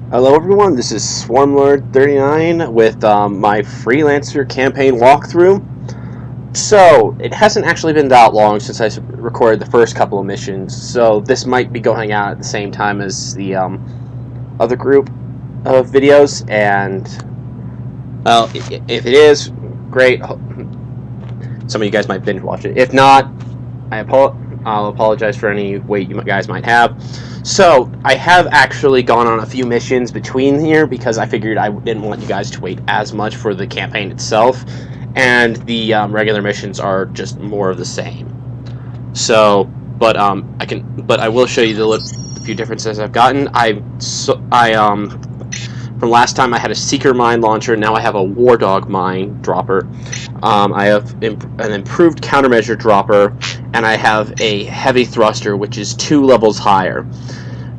Hello everyone, this is Swarmlord39 with my Freelancer campaign walkthrough. So, it hasn't actually been that long since I recorded the first couple of missions, so this might be going out at the same time as the other group of videos, and, well, if it is, great. Some of you guys might binge watch it. If not, I'll apologize for any wait you guys might have. So, I have actually gone on a few missions between here because I figured I didn't want you guys to wait as much for the campaign itself, and the regular missions are just more of the same. So, but I will show you the few differences I've gotten. From last time I had a Seeker mine launcher, now I have a War Dog mine dropper. I have an improved countermeasure dropper, and I have a heavy thruster, which is 2 levels higher.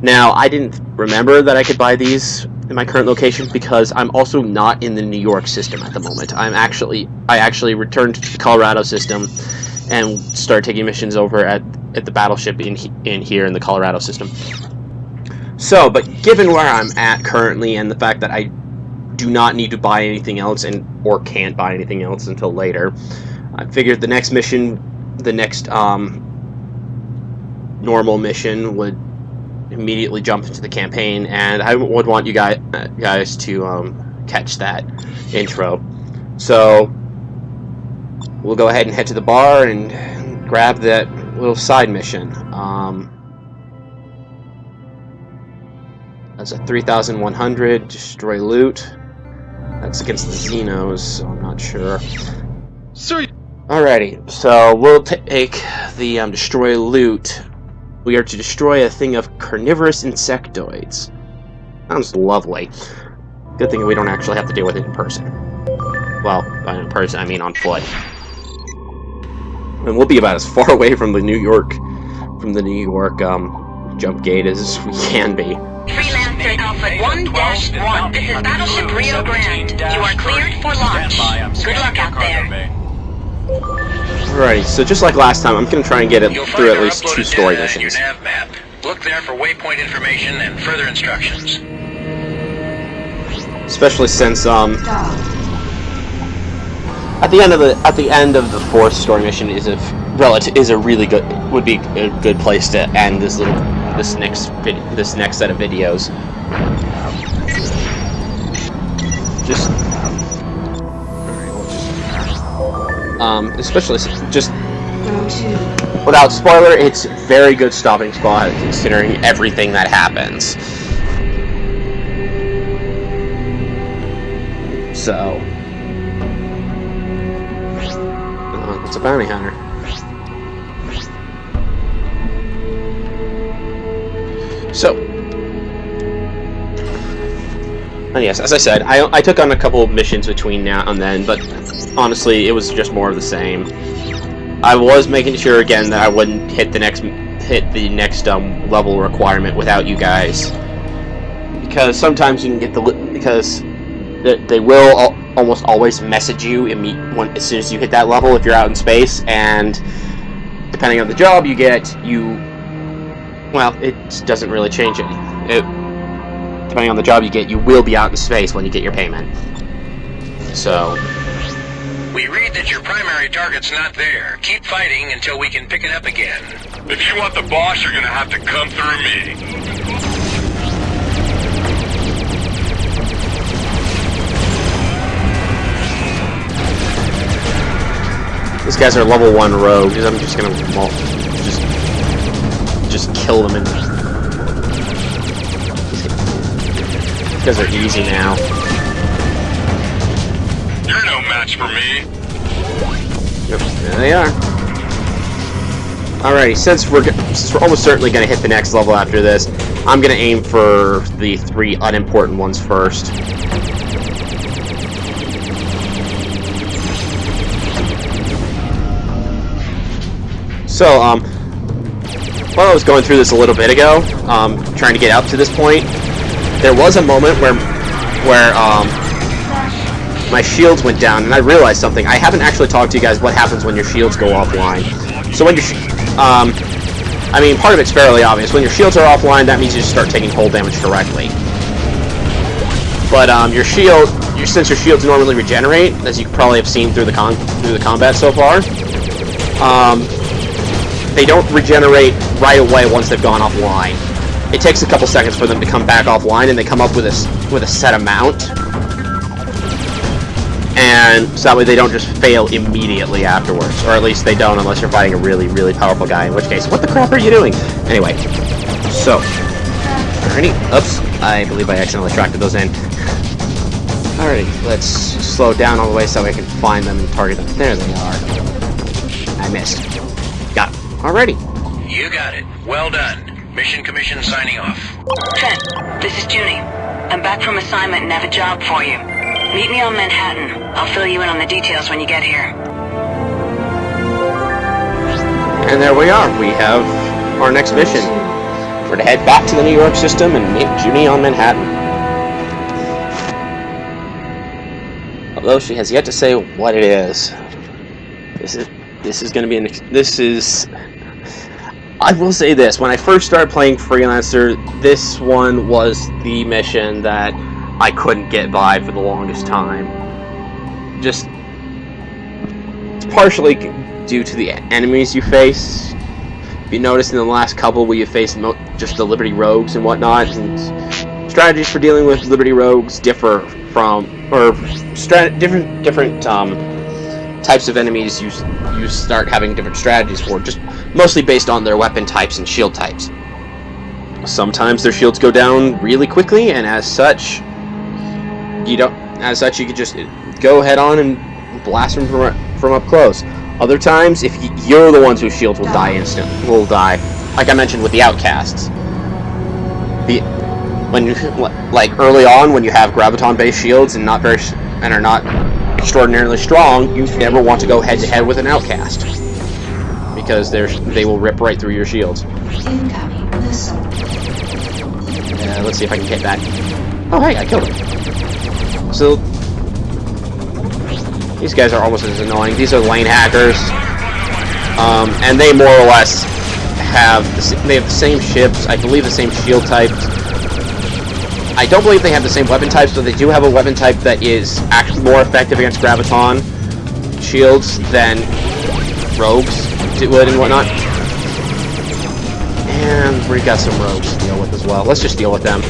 Now, I didn't remember that I could buy these in my current location because I'm also not in the New York system at the moment. I actually returned to the Colorado system and started taking missions over at the battleship in here in the Colorado system. So, but given where I'm at currently and the fact that I do not need to buy anything else or can't buy anything else until later, I figured the next mission, the next normal mission would immediately jump into the campaign, and I would want you guys to catch that intro. So we'll go ahead and head to the bar and grab that little side mission. That's a 3,100, destroy loot. That's against the Xenos, so I'm not sure. Alrighty, so we'll take the destroy loot. We are to destroy a thing of carnivorous insectoids. Sounds lovely. Good thing we don't actually have to deal with it in person. Well, by in person, I mean on foot. And we'll be about as far away from the New York jump gate as we can be. Freelancer Alpha 1-1. This is Battleship Rio Grande. You are cleared for launch. Good luck out there. Alrighty, so just like last time, I'm going to try and get it through at least 2 story missions. Your nav map. Look there for waypoint information and further instructions. Especially since at the end of the 4th story mission would be a good place to end this next set of videos. Especially just without spoiler, it's a very good stopping spot considering everything that happens. So, it's a bounty hunter. So, and yes, as I said, I took on a couple of missions between now and then, but honestly, it was just more of the same. I was making sure again that I wouldn't hit the next level requirement without you guys, because sometimes you can get because they will almost always message you as soon as you hit that level if you're out in space, and depending on the job you get, well, it doesn't really change it. Depending on the job you get, you will be out in space when you get your payment. So, we read that your primary target's not there. Keep fighting until we can pick it up again. If you want the boss, you're gonna have to come through me. these guys are level 1 rogues. I'm just gonna just kill them, and these guys are easy now. You're no match for me. Yep, there they are. Alrighty, since we're almost certainly going to hit the next level after this, I'm going to aim for the 3 unimportant ones first. So, while I was going through this a little bit ago, trying to get up to this point, there was a moment where my shields went down, and I realized something. I haven't actually talked to you guys what happens when your shields go offline. So when I mean, part of it's fairly obvious. When your shields are offline, that means you just start taking hull damage directly. But your shield, since your shields normally regenerate, as you probably have seen through the combat so far, they don't regenerate right away once they've gone offline. It takes a couple seconds for them to come back offline, and they come up with a set amount, and so that way they don't just fail immediately afterwards, or at least they don't unless you're fighting a really, really powerful guy. In which case, what the crap are you doing? Anyway, so, alrighty, oops, I believe I accidentally attracted those in. Alrighty, let's slow down all the way so I can find them and target them. There they are. I missed. Got it. Alrighty. You got it. Well done. Mission Commission signing off. Trent, this is Junie. I'm back from assignment and have a job for you. Meet me on Manhattan. I'll fill you in on the details when you get here. And there we are. We have our next mission. We're to head back to the New York system and meet Junie on Manhattan. Although she has yet to say what it is. This is going to be I will say this, when I first started playing Freelancer, this one was the mission that I couldn't get by for the longest time. It's partially due to the enemies you face. If you notice in the last couple where you faced just the Liberty Rogues and whatnot, and strategies for dealing with Liberty Rogues differ from, or different types of enemies you start having different strategies for, just mostly based on their weapon types and shield types. Sometimes their shields go down really quickly, and as such you can just go head on and blast them from up close. Other times, if you're the ones whose shields will die like I mentioned with the outcasts. Like early on, when you have graviton-based shields and are not extraordinarily strong, you never want to go head-to-head with an outcast, because they will rip right through your shields. Let's see if I can hit that. Oh hey, I killed him. So these guys are almost as annoying. These are lane hackers, and they more or less have the same ships, I believe the same shield types. I don't believe they have the same weapon types, but they do have a weapon type that is actually more effective against graviton shields than rogues would and whatnot. And we've got some rogues to deal with as well. Let's just deal with them.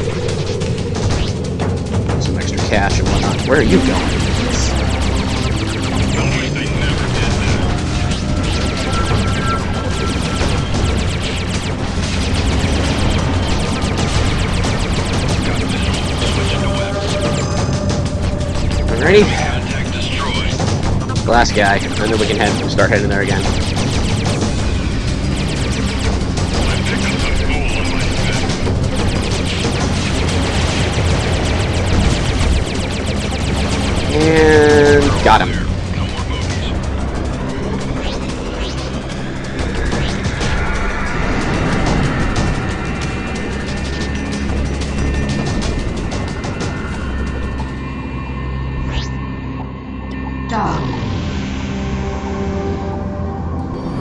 Some extra cash and whatnot. Where are you going? Ready? Last guy, and then we can start heading there again. And got him.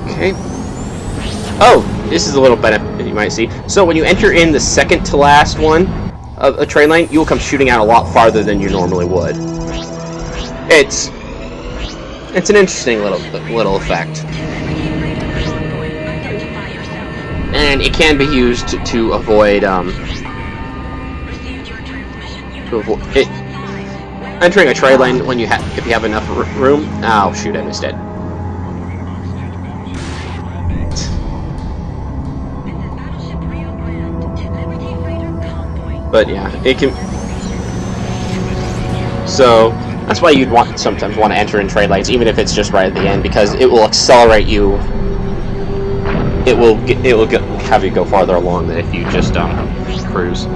Okay. Oh, this is a little benefit you might see. So when you enter in the second to last one of a train lane, you will come shooting out a lot farther than you normally would. It's an interesting little effect, and it can be used to avoid entering a train lane when if you have enough room. Oh shoot, I missed it. But yeah, it can. So that's why you'd sometimes want to enter in trade lanes, even if it's just right at the end, because it will accelerate you. It will have you go farther along than if you just cruise.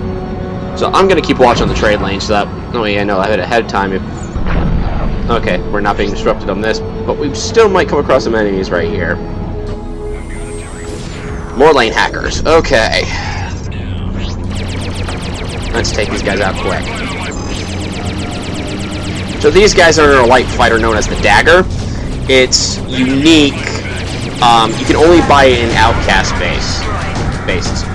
So I'm gonna keep watch on the trade lane, so that way I know ahead of time if. Okay, we're not being disrupted on this, but we still might come across some enemies right here. More lane hackers. Okay. Let's take these guys out quick. So these guys are a light fighter known as the Dagger. It's unique. You can only buy it in outcast bases.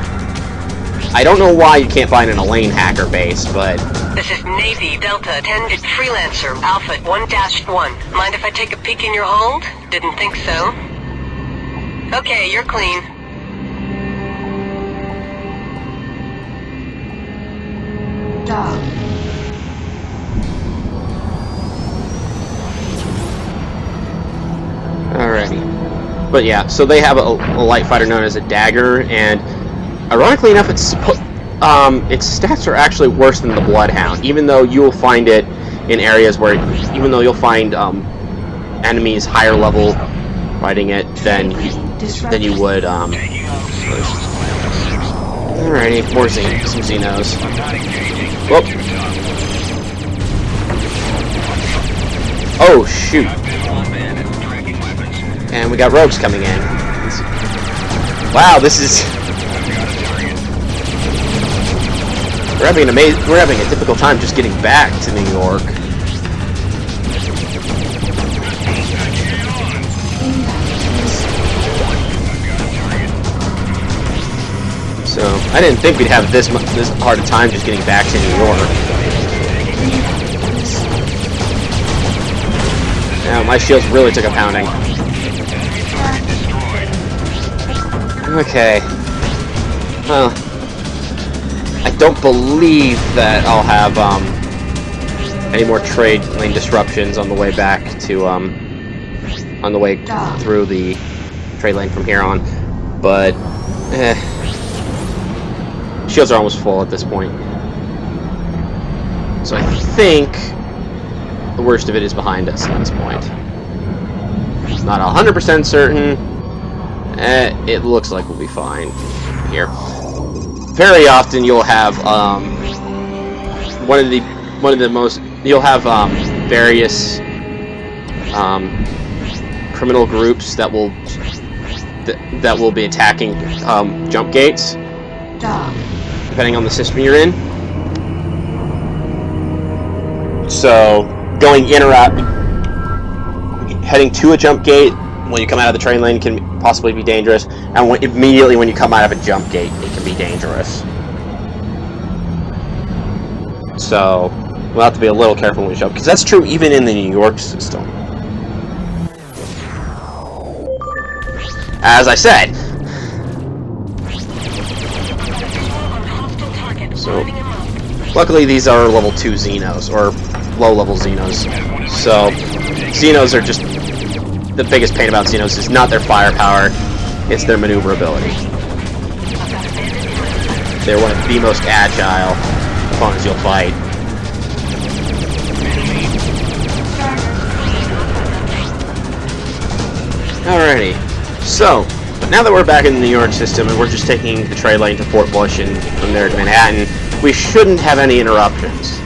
I don't know why you can't find it in a lane hacker base, but This is Navy Delta 10 to Freelancer Alpha 1-1. Mind if I take a peek in your hold? Didn't think so. Okay, you're clean. Dog. Alrighty. But yeah, so they have a light fighter known as a Dagger, and ironically enough, its stats are actually worse than the Bloodhound, even though you'll find it in areas where, even though you'll find enemies higher level fighting it than you would. Alrighty, more some Xenos. Whoop. Oh shoot! And we got rogues coming in. Wow, this is. We're having a difficult time just getting back to New York. So I didn't think we'd have this hard a time just getting back to New York. Now my shields really took a pounding. Okay. Well, I don't believe that I'll have any more trade lane disruptions on the way back to on the way through the trade lane from here on, but shields are almost full at this point. So I think the worst of it is behind us at this point. Not 100% certain. It looks like we'll be fine here. Very often you'll have you'll have various criminal groups that will be attacking jump gates, depending on the system you're in. So going in or out, heading to a jump gate when you come out of the train lane can possibly be dangerous, and immediately when you come out of a jump gate, it can be dangerous. So we'll have to be a little careful when we jump, because that's true even in the New York system. As I said. So luckily these are level 2 Xenos, or low-level Xenos. So Xenos are just... The biggest pain about Xenos is not their firepower, it's their maneuverability. They're one of the most agile opponents you'll fight. Alrighty, so now that we're back in the New York system and we're just taking the trade lane to Fort Bush and from there to Manhattan, we shouldn't have any interruptions.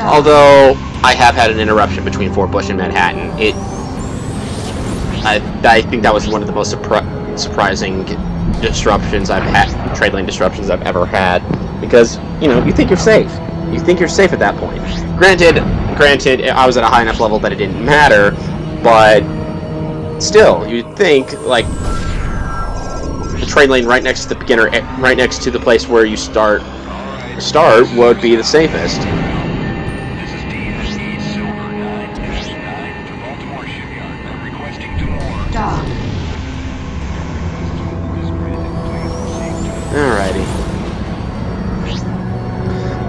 Although I have had an interruption between Fort Bush and Manhattan. I think that was one of the most surprising disruptions I've had, trade lane disruptions I've ever had, because you think you're safe. You think you're safe at that point. Granted, I was at a high enough level that it didn't matter, but still, you'd think like the trade lane right next to the beginner, right next to the place where you start would be the safest. Alrighty.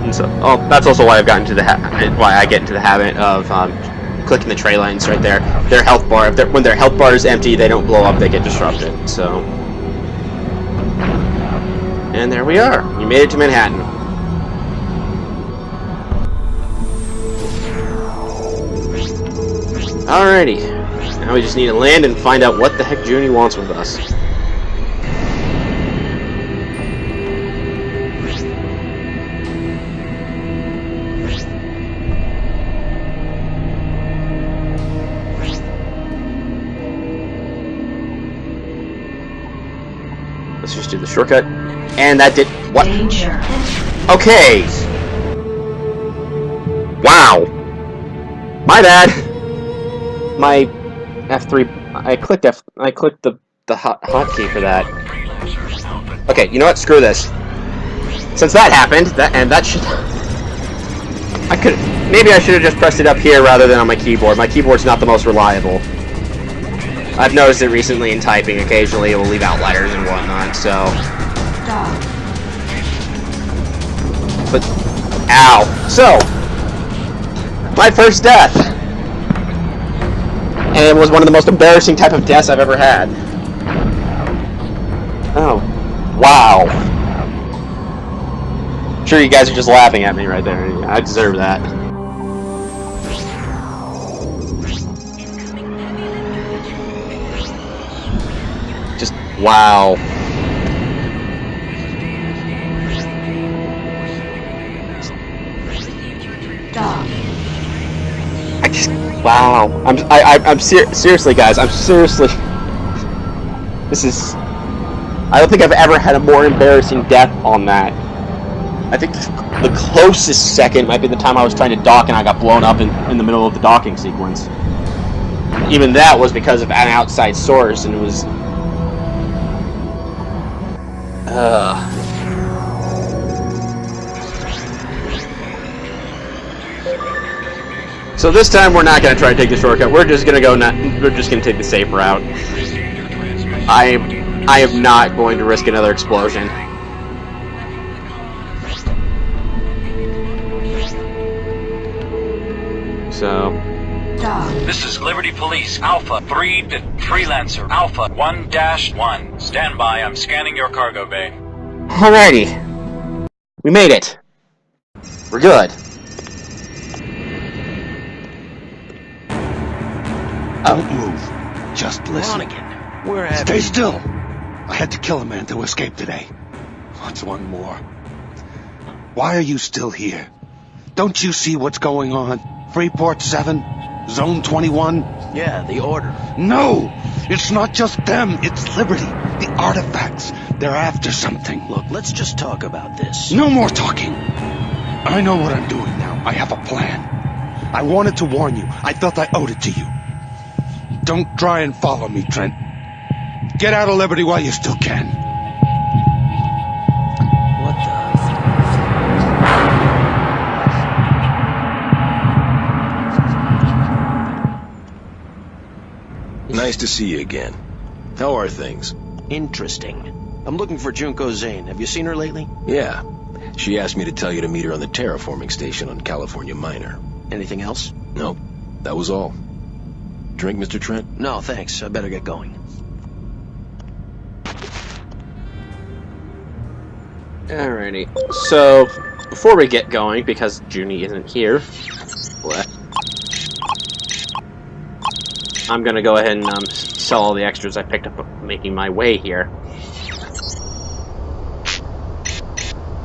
And so, that's also why I've gotten to why I get into the habit of clicking the tray lines right there. Their health bar, when their health bar is empty, they don't blow up; they get disrupted. So, and there we are. We made it to Manhattan. Alrighty. Now we just need to land and find out what the heck Junie wants with us. Let's just do the shortcut. And that did... What? Danger. Okay. Wow. My bad. My F3... I clicked the hotkey for that. Okay, you know what? Screw this. since that happened, that should... Maybe I should have just pressed it up here rather than on my keyboard. My keyboard's not the most reliable. I've noticed it recently in typing. Occasionally it will leave outliers and whatnot, so... Dog. But... Ow. So... My first death! And it was one of the most embarrassing type of deaths I've ever had. Oh. Wow. I'm sure you guys are just laughing at me right there. I deserve that. Just, wow. Dog. Wow. I'm seriously, guys. I'm seriously. This is. I don't think I've ever had a more embarrassing death on that. I think the closest second might be the time I was trying to dock and I got blown up in the middle of the docking sequence. Even that was because of an outside source, and it was. So this time we're not going to try to take the shortcut. We're just going to go. We're just going to take the safe route. I am not going to risk another explosion. So. Dog. This is Liberty Police, Alpha 3 to Freelancer, Alpha 1-1. Stand by, I'm scanning your cargo bay. Alrighty. We made it. We're good. Don't move. Just listen. Where have Stay still. I had to kill a man to escape today. What's one more? Why are you still here? Don't you see what's going on? Freeport 7? Zone 21? Yeah, the order. No! It's not just them. It's Liberty. The artifacts. They're after something. Look, let's just talk about this. No more talking. I know what I'm doing now. I have a plan. I wanted to warn you. I felt I owed it to you. Don't try and follow me, Trent. Get out of Liberty while you still can. What the... Nice to see you again. How are things? Interesting. I'm looking for Junko Zane. Have you seen her lately? Yeah. She asked me to tell you to meet her on the terraforming station on California Minor. Anything else? Nope. That was all. Drink, Mr. Trent? No, thanks. I better get going. Alrighty. So, before we get going, because Junie isn't here, I'm gonna go ahead and sell all the extras I picked up making my way here.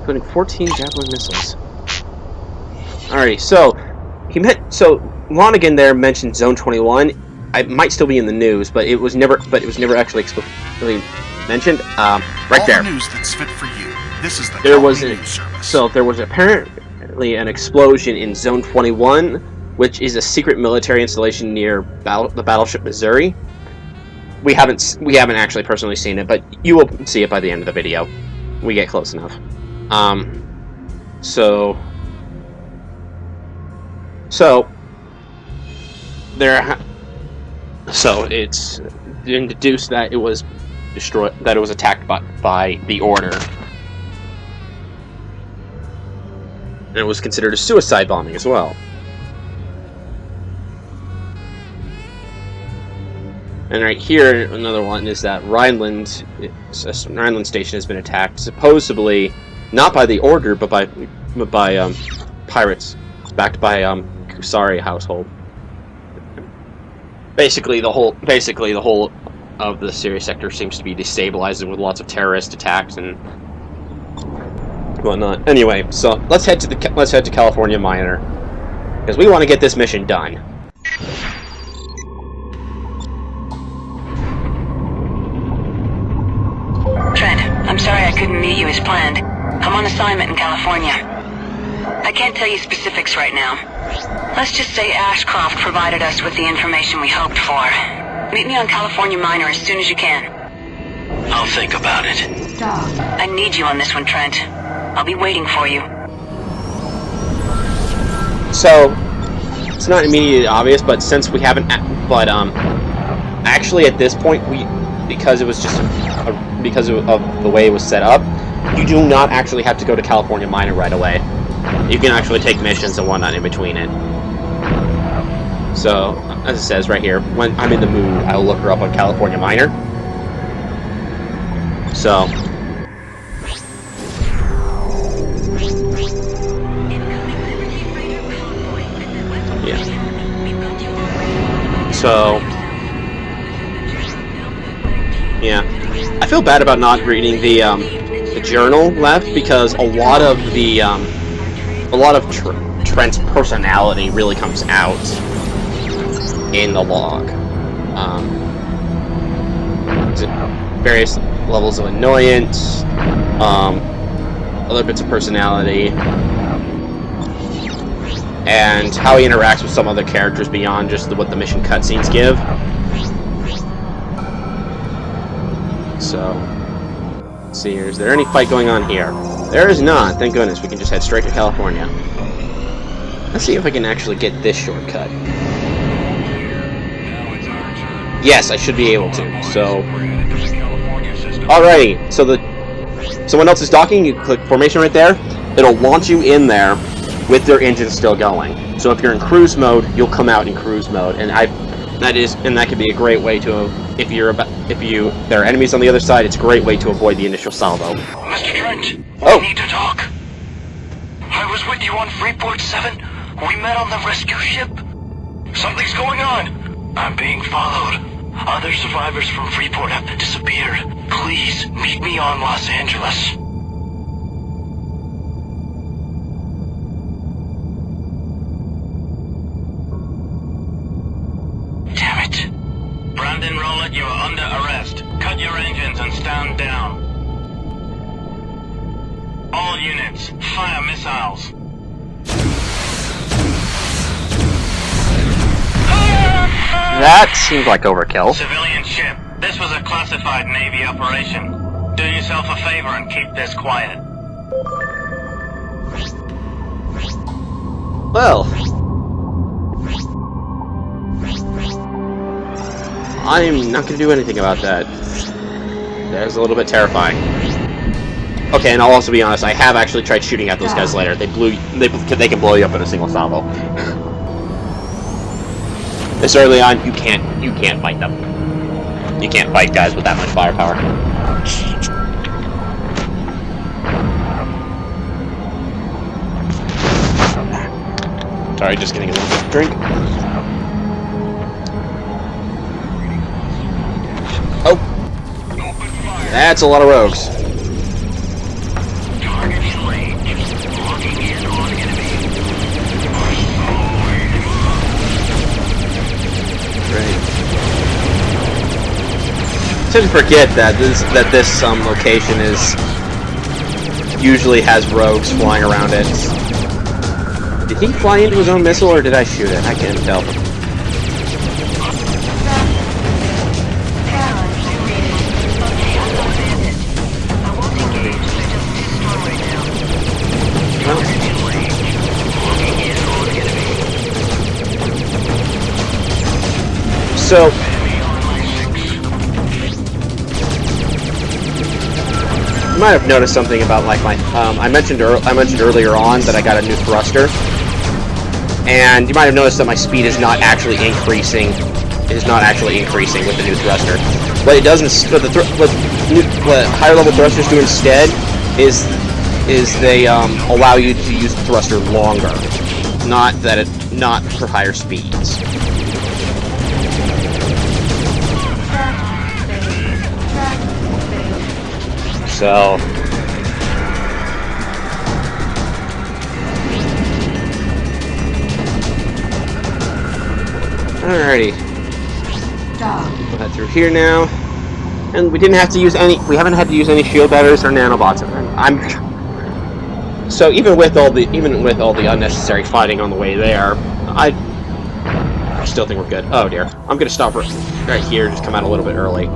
Including 14 javelin missiles. Alrighty, so Lonigan there mentioned Zone 21. It might still be in the news, but it was never actually explicitly mentioned. Right there. All the news that's fit for you. This is the There was news service. So there was apparently an explosion in Zone 21, which is a secret military installation near the battleship Missouri. We haven't actually personally seen it, but you will see it by the end of the video. We get close enough. So it's been deduced that it was destroyed, that it was attacked by the Order, and it was considered a suicide bombing as well. And right here, another one is that Rhineland Station has been attacked, supposedly not by the Order, but by pirates, backed by Kusari household. Basically, the whole of the Syria sector seems to be destabilized with lots of terrorist attacks and whatnot. Anyway, so let's head to California Minor, because we want to get this mission done. Trent, I'm sorry I couldn't meet you as planned. I'm on assignment in California. I can't tell you specifics right now. Let's just say Ashcroft provided us with the information we hoped for. Meet me on California Minor as soon as you can. I'll think about it. Dog. I need you on this one, Trent. I'll be waiting for you. So, it's not immediately obvious, but since we haven't, actually at this point, because it was just because of the way it was set up, you do not actually have to go to California Minor right away. You can actually take missions and whatnot in between it. So, as it says right here, when I'm in the mood, I'll look her up on California Minor. So, yeah. So, yeah. I feel bad about not reading the journal left, because a lot of Trent's personality really comes out in the log. Various levels of annoyance, other bits of personality, and how he interacts with some other characters beyond just what the mission cutscenes give. So, let's see here. Is there any fight going on here? There is not. Thank goodness. We can just head straight to California. Let's see if I can actually get this shortcut. Yes, I should be able to. So, alrighty. So someone else is docking. You click formation right there. It'll launch you in there with their engine still going. So if you're in cruise mode, you'll come out in cruise mode, and that could be a great way to, if there are enemies on the other side, it's a great way to avoid the initial salvo. Mr. Trent, Oh. we need to talk. I was with you on Freeport 7. We met on the rescue ship. Something's going on. I'm being followed. Other survivors from Freeport have disappeared. Please, meet me on Los Angeles. Damn it. Brandon Rowlett, you are under arrest. Cut your engines and stand down. All units, fire missiles. That seems like overkill. Civilian ship, this was a classified Navy operation. Do yourself a favor and keep this quiet. Well, I'm not going to do anything about that. That is a little bit terrifying. Okay, and I'll also be honest, I have actually tried shooting at those guys later. They can blow you up in a single salvo. This early on, you can't fight them. You can't fight guys with that much firepower. Sorry, just getting a little drink. Oh, that's a lot of rogues. I tend to forget that this location usually has rogues flying around it. Did he fly into his own missile, or did I shoot it? I can't tell. So, you might have noticed something about like my. I mentioned earlier on that I got a new thruster, and you might have noticed that my speed is not actually increasing. It is not actually increasing with the new thruster. What it does, what higher level thrusters do instead is they allow you to use the thruster longer, not for higher speeds. So, alrighty. We'll head through here now, and we haven't had to use any shield batteries or nanobots. So even with all the unnecessary fighting on the way there, I still think we're good. Oh dear, I'm gonna stop right here. Just come out a little bit early.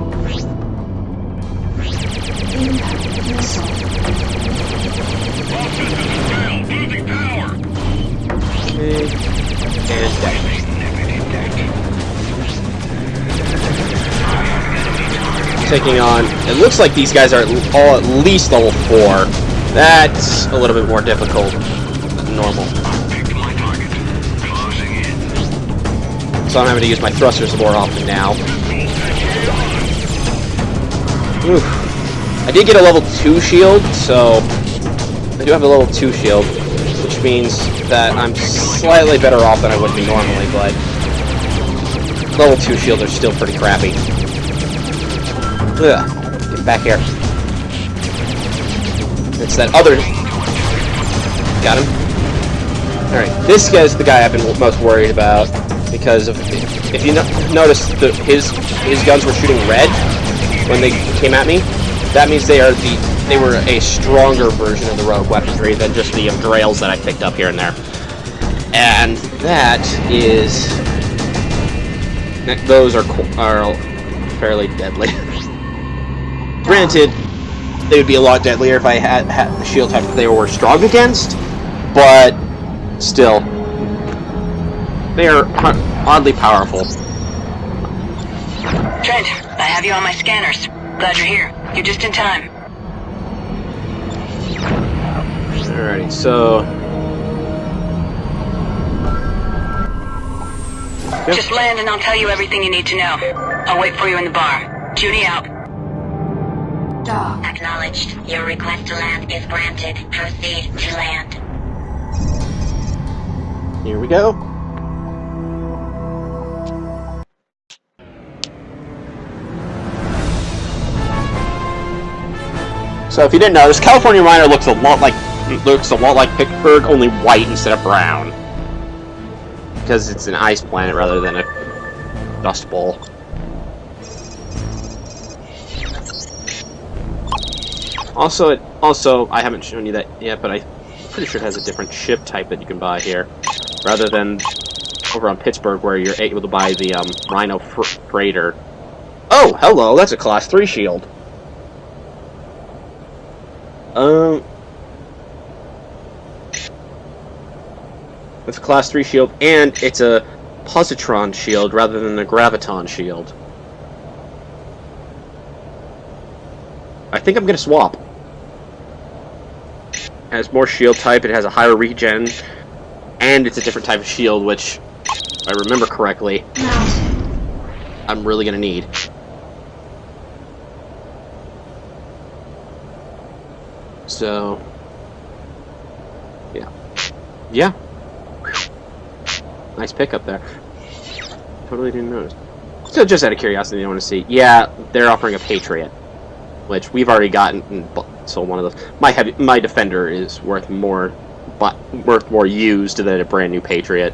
taking on... It looks like these guys are all at least level 4. That's a little bit more difficult than normal. So I'm having to use my thrusters more often now. Oof. I did get a level 2 shield, so... I do have a level 2 shield, which means that I'm slightly better off than I would be normally, but... Level 2 shields are still pretty crappy. Ugh. Get back here. It's that other... Got him. Alright, this guy's the guy I've been most worried about, because if you notice, his guns were shooting red when they came at me. That means they were a stronger version of the rogue weaponry than just the Grails that I picked up here and there. And that is... Those are fairly deadly. Granted, they would be a lot deadlier if I had the shield type that they were strong against, but still, they are oddly powerful. Trent, I have you on my scanners. Glad you're here. You're just in time. Alrighty, so... Yep. Just land and I'll tell you everything you need to know. I'll wait for you in the bar. Judy out. Dock. Acknowledged. Your request to land is granted. Proceed to land. Here we go. So if you didn't notice, California Rhino looks a lot like Pittsburgh, only white instead of brown. Because it's an ice planet rather than a dust bowl. Also, I haven't shown you that yet, but I'm pretty sure it has a different ship type that you can buy here, rather than over on Pittsburgh where you're able to buy the Rhino Freighter. Oh, hello, that's a Class 3 shield. It's a Class 3 shield, and it's a positron shield rather than a graviton shield. I think I'm gonna swap. It has more shield type, it has a higher regen, and it's a different type of shield, which, if I remember correctly, I'm really gonna need. So, yeah. Nice pickup there. Totally didn't notice. So just out of curiosity, I want to see. Yeah, they're offering a Patriot, which we've already gotten. So one of those. My Defender is worth more used than a brand new Patriot.